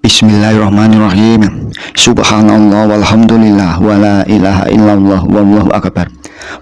Bismillahirrahmanirrahim. Subhanallah walhamdulillah wala ilaha illallah wallahu akbar.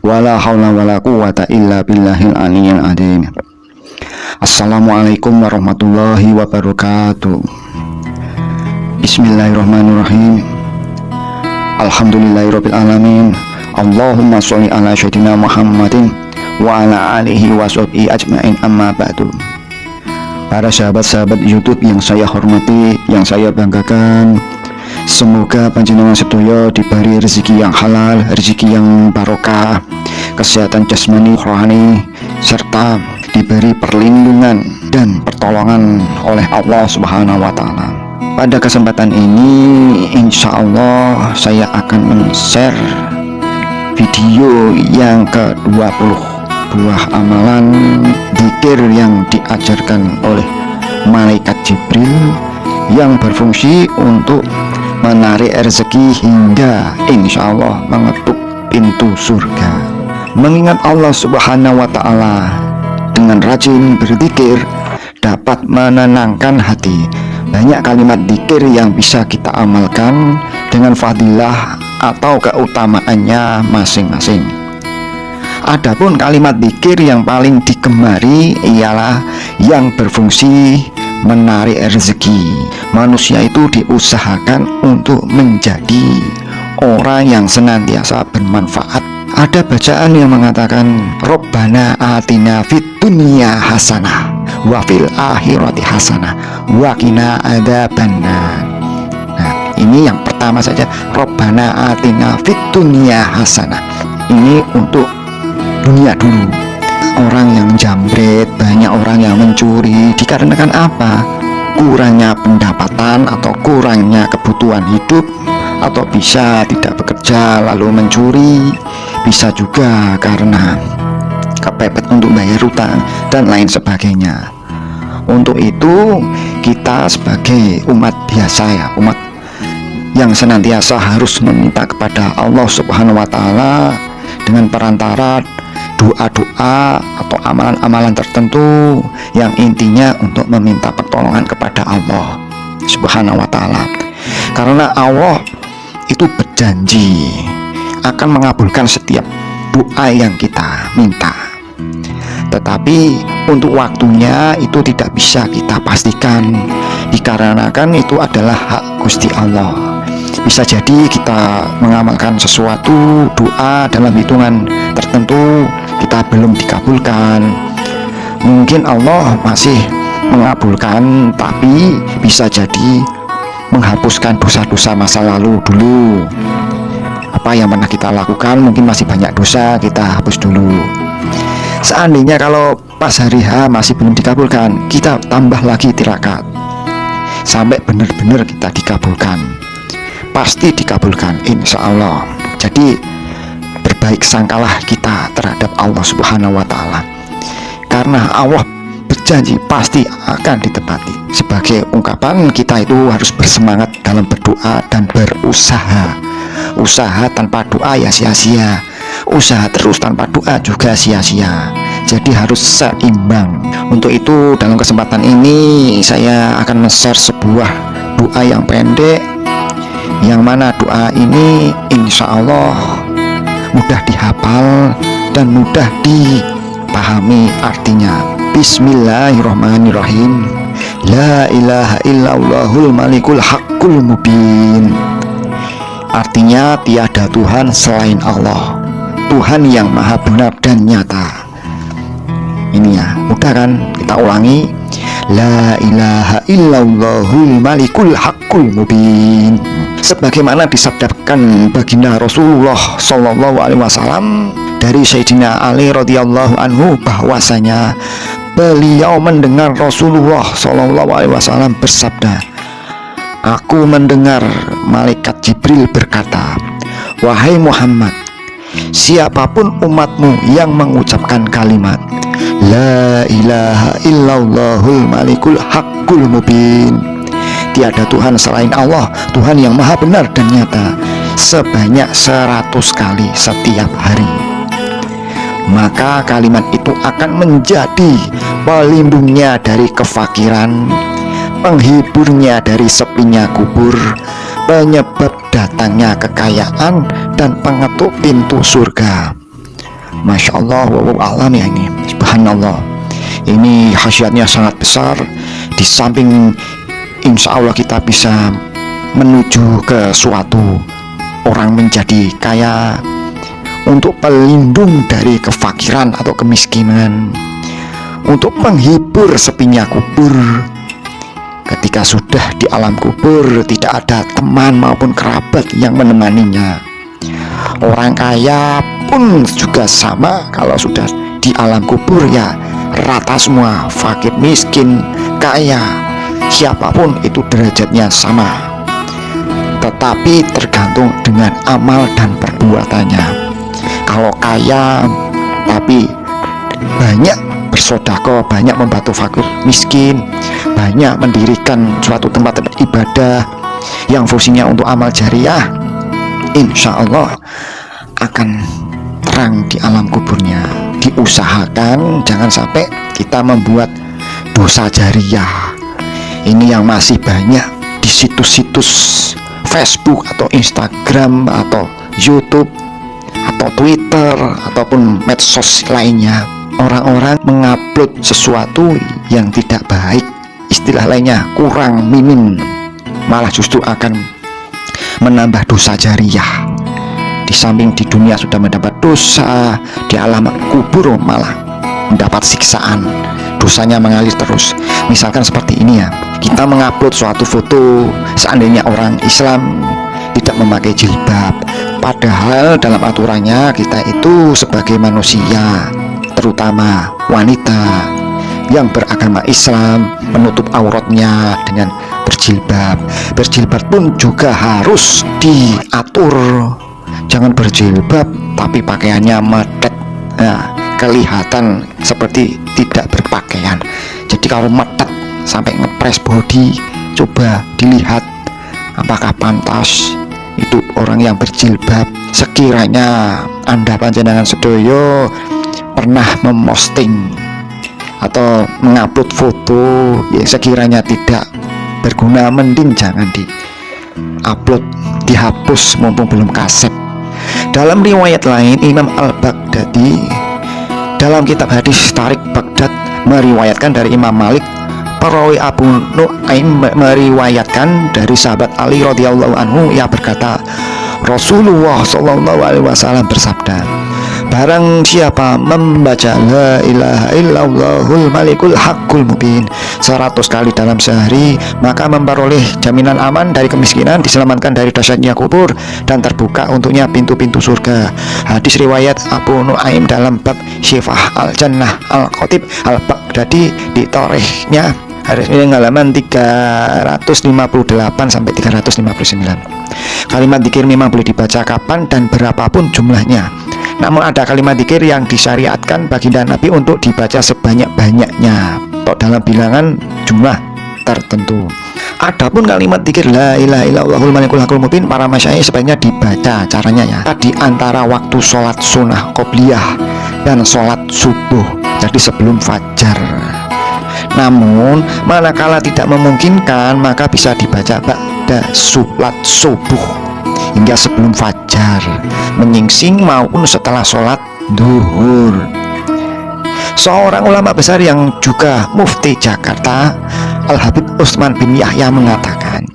Wala haula wala quwata illa billahil aliyyil azim. Assalamualaikum warahmatullahi wabarakatuh. Bismillahirrahmanirrahim. Alhamdulillahirabbil alamin. Allahumma sholli ala sayyidina Muhammadin wa ala alihi wa sahbihi ajmain, amma ba'du. Para sahabat-sahabat YouTube yang saya hormati, yang saya banggakan, semoga panjenengan sedaya diberi rezeki yang halal, rezeki yang barokah, kesehatan jasmani, rohani, serta diberi perlindungan dan pertolongan oleh Allah Subhanahu wa Ta'ala. Pada kesempatan ini, insya Allah saya akan men-share video yang ke-20, buah amalan dzikir yang diajarkan oleh malaikat Jibril yang berfungsi untuk menarik rezeki hingga insya Allah mengetuk pintu surga. Mengingat Allah Subhanahu wa Ta'ala dengan rajin berzikir dapat menenangkan hati. Banyak kalimat dzikir yang bisa kita amalkan dengan fadilah atau keutamaannya masing-masing. Adapun kalimat dzikir yang paling digemari ialah yang berfungsi menarik rezeki. Manusia itu diusahakan untuk menjadi orang yang senantiasa bermanfaat. Ada bacaan yang mengatakan Rabbana atina fid dunya hasanah wa fil akhirati hasanah wa qina adzabannar. Nah, ini yang pertama saja, Rabbana atina fid dunya hasanah. Ini untuk dunia dulu. Orang yang jambret, banyak orang yang mencuri dikarenakan apa? Kurangnya pendapatan atau kurangnya kebutuhan hidup, atau bisa tidak bekerja lalu mencuri, bisa juga karena kepepet untuk bayar utang dan lain sebagainya. Untuk itu kita sebagai umat biasa, ya, umat yang senantiasa harus meminta kepada Allah Subhanahu wa Ta'ala dengan perantara doa-doa atau amalan-amalan tertentu yang intinya untuk meminta pertolongan kepada Allah Subhanahu wa Ta'ala. Karena Allah itu berjanji akan mengabulkan setiap doa yang kita minta. Tetapi untuk waktunya itu tidak bisa kita pastikan, dikarenakan itu adalah hak Gusti Allah. Bisa jadi kita mengamalkan sesuatu doa dalam hitungan tertentu kita belum dikabulkan. Mungkin Allah masih mengabulkan, tapi bisa jadi menghapuskan dosa-dosa masa lalu dulu. Apa yang pernah kita lakukan mungkin masih banyak dosa, kita hapus dulu. Seandainya kalau pas hari H masih belum dikabulkan, kita tambah lagi tirakat sampai benar-benar kita dikabulkan. Pasti dikabulkan insya Allah. Jadi berbaik sangkalah kita terhadap Allah Subhanahu wa Ta'ala, karena Allah berjanji pasti akan ditepati. Sebagai ungkapan kita itu harus bersemangat dalam berdoa dan berusaha. Usaha tanpa doa ya sia-sia, usaha terus tanpa doa juga sia-sia. Jadi harus seimbang. Untuk itu dalam kesempatan ini saya akan men-share sebuah doa yang pendek, yang mana doa ini insya Allah mudah dihafal dan mudah dipahami artinya. Bismillahirrahmanirrahim. La ilaha illallahul malikul haqqul mubin. Artinya tiada Tuhan selain Allah, Tuhan yang maha benar dan nyata. Ini ya, mudah kan? Kita ulangi. La ilaha illallahul malikul haqqul mubin. Sebagaimana disabdakan baginda Rasulullah Shallallahu Alaihi Wasallam dari Sayyidina Ali radhiyallahu anhu, bahwasanya beliau mendengar Rasulullah Shallallahu Alaihi Wasallam bersabda, aku mendengar malaikat Jibril berkata, wahai Muhammad, siapapun umatmu yang mengucapkan kalimat La ilaha illallahul malikul haqqul mubin, tiada Tuhan selain Allah, Tuhan yang maha benar dan nyata, sebanyak 100 kali setiap hari, maka kalimat itu akan menjadi pelindungnya dari kefakiran, penghiburnya dari sepinya kubur, penyebab datangnya kekayaan, dan pengetuk pintu surga. Masya Allah, alam ya ini, subhanallah. Ini khasiatnya sangat besar. Di samping insya Allah kita bisa menuju ke suatu orang menjadi kaya, untuk pelindung dari kefakiran atau kemiskinan, untuk penghibur sepinya kubur. Ketika sudah di alam kubur, tidak ada teman maupun kerabat yang menemaninya. Orang kaya pun juga sama, kalau sudah di alam kubur ya rata semua, fakir, miskin, kaya, siapapun itu derajatnya sama, tetapi tergantung dengan amal dan perbuatannya. Kalau kaya tapi banyak bersedekah, banyak membantu fakir miskin, banyak mendirikan suatu tempat ibadah yang fungsinya untuk amal jariah, insya Allah akan terang di alam kuburnya. Diusahakan jangan sampai kita membuat dosa jariah. Ini yang masih banyak di situs-situs Facebook atau Instagram atau YouTube atau Twitter ataupun medsos lainnya. Orang-orang mengupload sesuatu yang tidak baik, istilah lainnya kurang, minim, malah justru akan menambah dosa jariah. Di samping di dunia sudah mendapat dosa, di alam kubur malah mendapat siksaan, dosanya mengalir terus. Misalkan seperti ini ya, kita mengupload suatu foto, seandainya orang Islam tidak memakai jilbab, padahal dalam aturannya kita itu sebagai manusia, terutama wanita yang beragama Islam, menutup auratnya dengan berjilbab. Berjilbab pun juga harus diatur, jangan berjilbab tapi pakaiannya medek, kelihatan seperti tidak berpakaian. Jadi kalau medek sampai ngepres body, coba dilihat apakah pantas itu orang yang berjilbab. Sekiranya Anda panjenengan sedoyo pernah memposting atau mengupload foto yang sekiranya tidak berguna, mending jangan di-upload, dihapus mumpung belum kaset. Dalam riwayat lain, Imam Al-Baghdadi dalam kitab hadis Tarik Baghdad meriwayatkan dari Imam Malik, perawi Abu Nuaim meriwayatkan dari sahabat Ali radhiyallahu anhu, ia berkata, Rasulullah sallallahu alaihi wasallam bersabda, barang siapa membaca la ilaha illallahul malikul haqqul mubin 100 kali dalam sehari, maka memperoleh jaminan aman dari kemiskinan, diselamatkan dari dahsyatnya kubur, dan terbuka untuknya pintu-pintu surga. Hadis riwayat Abu Nuaim dalam bab Syifah al-Jannah Al-Khatib Al-Baghdadi di tarikhnya hadis ini halaman 358 sampai 359. Kalimat zikir memang boleh dibaca kapan dan berapapun jumlahnya. Namun ada kalimat zikir yang disyariatkan baginda Nabi untuk dibaca sebanyak-banyaknya atau dalam bilangan jumlah tertentu. Adapun kalimat zikir la ilaha illallahul malikul haqqul mubin, para masyayikh sebaiknya dibaca caranya ya di antara waktu sholat sunnah qobliyah dan sholat subuh, jadi sebelum fajar. Namun manakala tidak memungkinkan, maka bisa dibaca ba'da sholat subuh hingga sebelum fajar, menyingsing maupun setelah sholat duhur. Seorang ulama besar yang juga mufti Jakarta, Al-Habib Utsman bin Yahya mengatakan,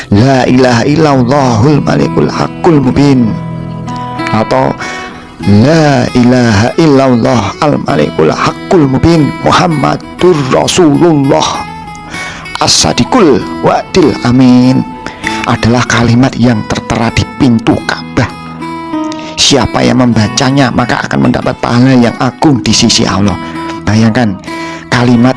la ilaha illallahul malikul haqqul mubin atau la ilaha illallah al-malikul haqqul mubin Muhammadur Rasulullah as-sadiqul wa'dil amin adalah kalimat yang tertera di pintu Ka'bah. Siapa yang membacanya maka akan mendapat pahala yang agung di sisi Allah. Bayangkan kalimat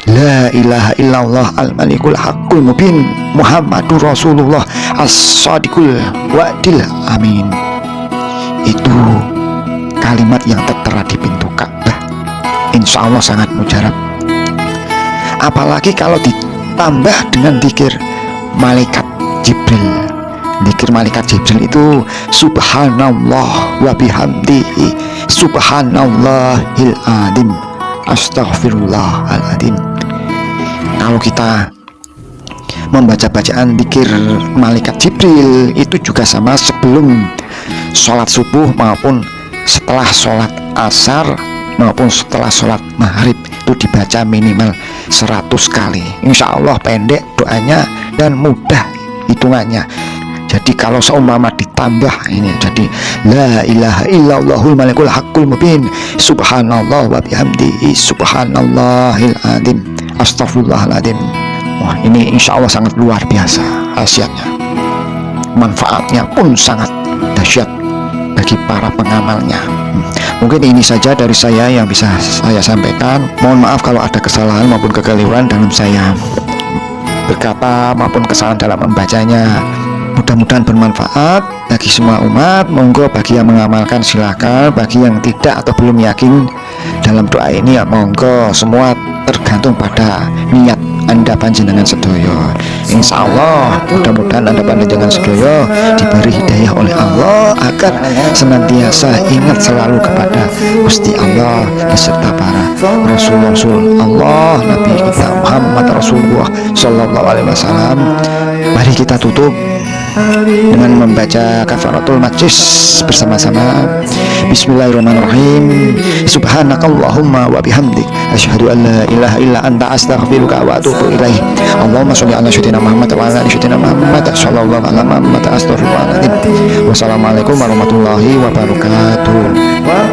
la ilaha illallah al-malikul haqqul mubin Muhammadur Rasulullah as-sadiqul wa'dil amin. Itu kalimat yang tertera di pintu Ka'bah, insya Allah sangat mujarab. Apalagi kalau ditambah dengan zikir malaikat Jibril. Zikir malaikat Jibril itu subhanallah wa bihamdihi subhanallahil azim astaghfirullahaladzim. Kalau kita membaca bacaan zikir malaikat Jibril itu juga sama sebelum sholat subuh maupun setelah sholat asar maupun setelah sholat maghrib, itu dibaca minimal 100 kali. Insya Allah pendek doanya dan mudah hitungannya. Jadi kalau seumpama ditambah ini jadi la ilaha illallahul malikul haqqul mubin subhanallah wa bihamdihi subhanallahil azim astaghfirullahaladzim. Wah, ini insya Allah sangat luar biasa khasiatnya, manfaatnya pun sangat dahsyat bagi para pengamalnya. Mungkin ini saja dari saya yang bisa saya sampaikan. Mohon maaf kalau ada kesalahan maupun kekeliruan dalam saya berkata maupun kesalahan dalam membacanya. Mudah-mudahan bermanfaat bagi semua umat. Monggo bagi yang mengamalkan silakan, bagi yang tidak atau belum yakin dalam doa ini ya monggo, semua tergantung pada niat Anda panjenengan sedoyo. Insya Allah mudah-mudahan Anda panjenengan sedoyo diberi hidayah oleh Allah agar senantiasa ingat selalu kepada Gusti Allah beserta para Rasul Allah, Nabi kita Muhammad Rasulullah Sallallahu Alaihi Wasallam. Mari kita tutup dengan membaca kafaratul majlis bersama-sama. Bismillahirrahmanirrahim. Subhanakallahumma wa bihamdik asyhadu an la ilaha illa anta astaghfiruka wa atubu ilaik. Allahumma sholli ala sayyidina Muhammad wa ala ali sayyidina Muhammad sallallahu alaihi Muhammad astaghfirullahaladzim. Wassalamualaikum warahmatullahi wabarakatuh. Wa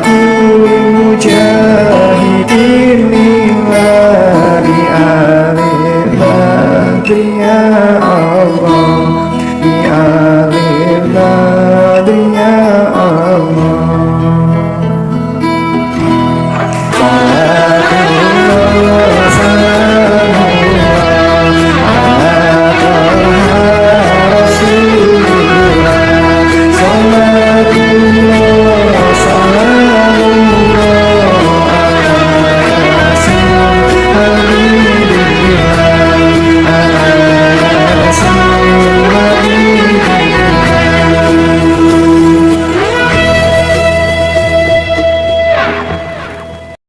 mujahidin lillahi alaihi ya Allah.